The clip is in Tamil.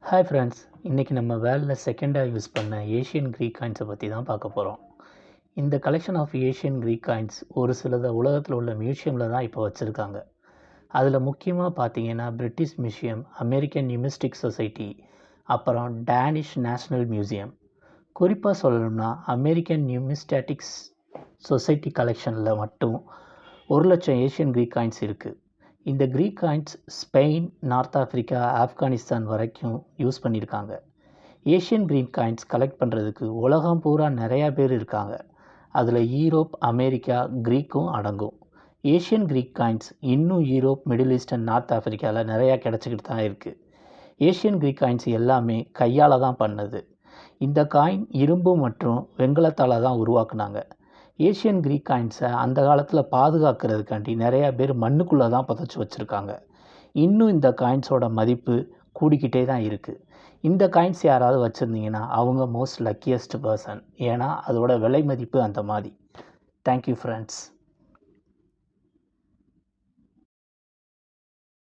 ஹாய் ஃப்ரெண்ட்ஸ், இன்றைக்கி நம்ம வேர்ல்டில் செகண்டாக யூஸ் பண்ண ஏஷியன் க்ரீக் காயின்ஸை பற்றி தான் பார்க்க போகிறோம். இந்த collection of Asian Greek coins ஒரு சிலதை உலகத்தில் உள்ள மியூசியமில் தான் இப்போ வச்சுருக்காங்க. அதில் முக்கியமாக பார்த்தீங்கன்னா பிரிட்டிஷ் மியூசியம், அமெரிக்கன் நியூமிஸ்டிக் சொசைட்டி, அப்புறம் டேனிஷ் நேஷ்னல் மியூசியம். குறிப்பாக சொல்லணும்னா அமெரிக்கன் நியூமிஸ்டாட்டிக்ஸ் சொசைட்டி கலெக்ஷனில் மட்டும் 1,00,000 ஏஷியன் க்ரீக் காயின்ஸ் இருக்குது. இந்த Greek coins Spain, North Africa, Afghanistan வரைக்கும் யூஸ் பண்ணியிருக்காங்க. ஏஷியன் க்ரீக் காயின்ஸ் கலெக்ட் பண்ணுறதுக்கு உலகம் பூரா நிறையா பேர் இருக்காங்க. அதில் ஈரோப், அமெரிக்கா, க்ரீக்கும் அடங்கும். ஏஷியன் க்ரீக் காயின்ஸ் இன்னும் Europe, Middle East and North ஆஃப்ரிக்காவில் நிறையா கிடச்சிக்கிட்டு தான் இருக்குது. ஏஷியன் க்ரீக் காயின்ஸ் எல்லாமே கையால் தான் பண்ணது. இந்த காயின் இரும்பு மற்றும் வெண்கலத்தால் தான் உருவாக்குனாங்க. ஏஷியன் க்ரீக் காயின்ஸை அந்த காலத்தில் பாதுகாக்கிறதுக்காண்டி நிறையா பேர் மண்ணுக்குள்ளே தான் புதைச்சி வச்சுருக்காங்க. இன்னும் இந்த காயின்ஸோட மதிப்பு கூடிக்கிட்டே தான் இருக்குது. இந்த காயின்ஸ் யாராவது வச்சுருந்தீங்கன்னா அவங்க மோஸ்ட் லக்கியஸ்ட் பர்சன். ஏன்னா அதோட விலை மதிப்பு அந்த மாதிரி. Thank you friends.